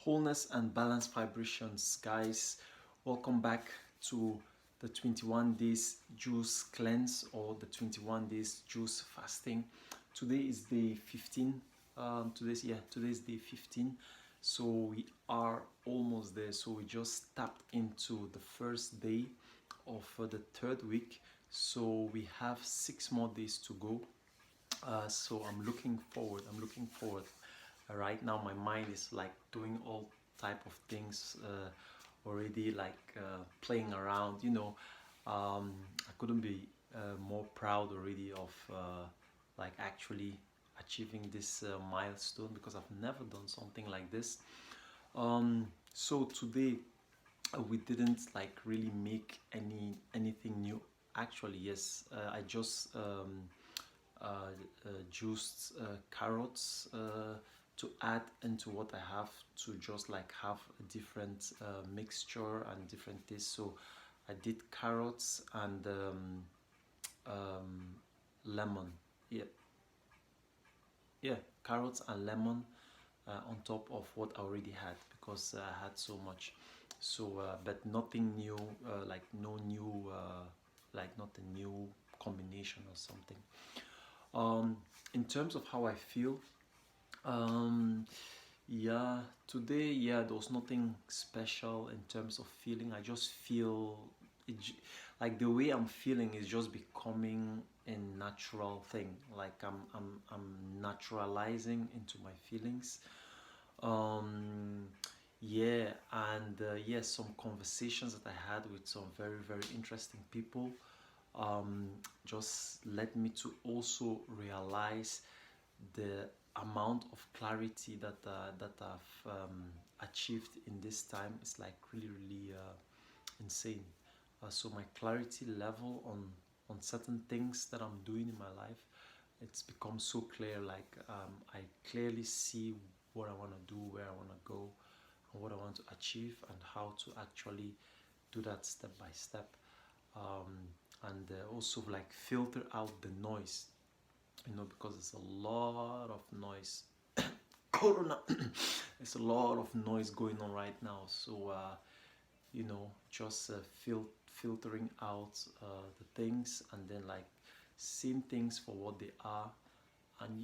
Wholeness and Balance Vibrations, guys. Welcome back to the 21 days juice cleanse or the 21 days juice fasting. Today is day 15. Today is day 15. So we are almost there. So we just tapped into the first day of the third week. So we have 6 more days to go. So I'm looking forward. Right now my mind is like doing all type of things already, like playing around, I couldn't be more proud already of like actually achieving this milestone, because I've never done something like this. So today we didn't like really make anything new. Actually, yes, I just juiced carrots to add into what I have, to just like have a different mixture and different taste. So I did carrots and lemon. Yeah, yeah, carrots and lemon on top of what I already had, because I had so much. So, but nothing new, like no new, like not a new combination or something. In terms of how I feel, um, yeah, today, yeah, there was nothing special in terms of feeling. I just feel it, like the way I'm feeling is just becoming a natural thing. Like I'm naturalizing into my feelings. Um, yeah, and yes, some conversations that I had with some very, very interesting people um, just led me to also realize the amount of clarity that I've achieved in this time is like really, really insane. So my clarity level on certain things that I'm doing in my life, it's become so clear. Like I clearly see what I want to do, where I want to go, and what I want to achieve, and how to actually do that step by step. And also like filter out the noise, because it's a lot of noise. Corona, there's a lot of noise going on right now. So just filtering out the things, and then like seeing things for what they are, and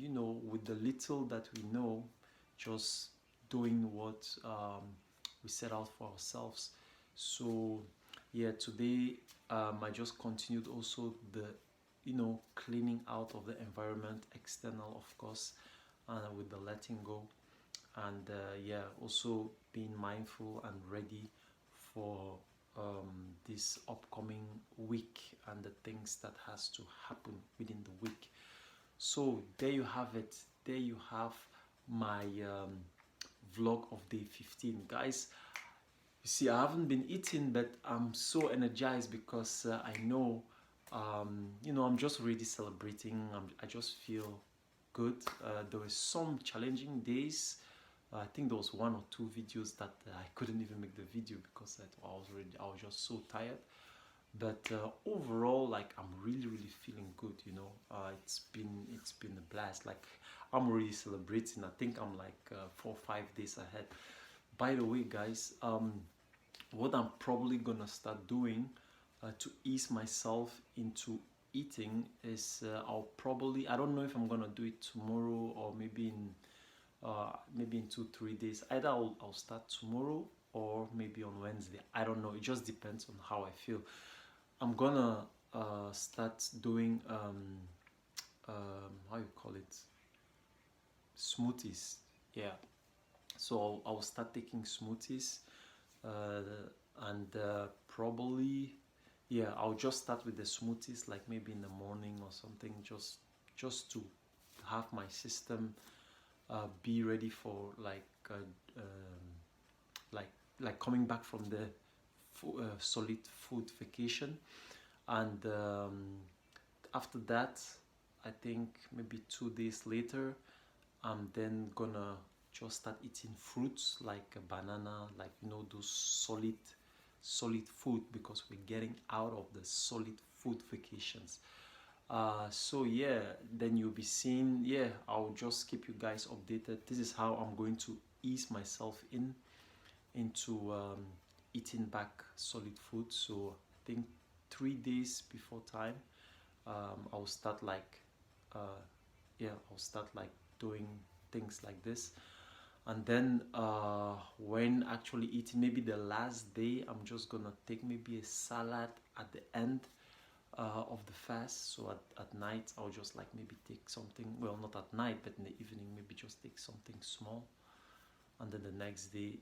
with the little that we know, just doing what we set out for ourselves. So yeah, today I just continued also the cleaning out of the environment, external of course, and with the letting go, and yeah, also being mindful and ready for this upcoming week and the things that has to happen within the week. So there you have it. There you have my vlog of day 15, guys. You see, I haven't been eating, but I'm so energized because I know, I'm just really celebrating. I just feel good. There were some challenging days. I think there was 1 or 2 videos that I couldn't even make the video because I was just so tired. But overall, like I'm really, really feeling good. It's been a blast. Like I'm already celebrating. I think I'm like 4 or 5 days ahead. By the way, guys, what I'm probably gonna start doing to ease myself into eating is I don't know if I'm gonna do it tomorrow or maybe in 2 3 days. Either I'll start tomorrow or maybe on Wednesday. I don't know. It just depends on how I feel. I'm gonna start doing how you call it, smoothies. Yeah. So I'll start taking smoothies, and probably, yeah, I'll just start with the smoothies, like maybe in the morning or something, just to have my system be ready for like like coming back from the solid food vacation. And after that, I think maybe 2 days later, I'm then gonna just start eating fruits like a banana, like those solid food, because we're getting out of the solid food vacations. So yeah, then you'll be seeing, yeah, I'll just keep you guys updated. This is how I'm going to ease myself into eating back solid food. So I think 3 days before time, I'll start like I'll start like doing things like this. And then when actually eating, maybe the last day, I'm just gonna take maybe a salad at the end of the fast. So at night I'll just like maybe take something, well, not at night, but in the evening, maybe just take something small. And then the next day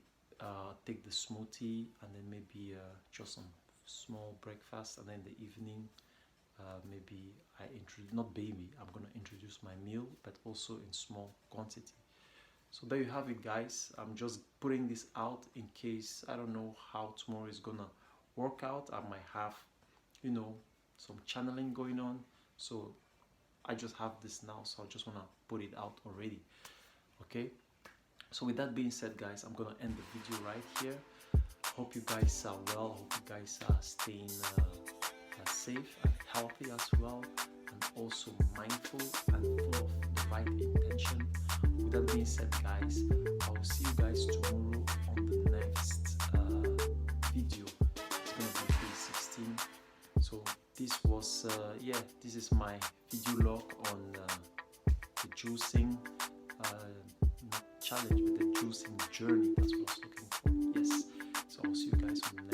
take the smoothie, and then maybe just some small breakfast. And then in the evening, maybe I'm gonna introduce my meal, but also in small quantity. So there you have it, guys. I'm just putting this out in case I don't know how tomorrow is gonna work out. I might have, some channeling going on. So I just have this now, so I just wanna put it out already. Okay. So with that being said, guys, I'm gonna end the video right here. Hope you guys are well. Hope you guys are staying safe and healthy as well, and also mindful and full of the right intention. With that being said, guys, I will see you guys tomorrow on the next video. It's gonna be day 16. So this was this is my video log on the juicing not challenge, but the juicing journey. That's what I was looking for. Yes. So I'll see you guys on the next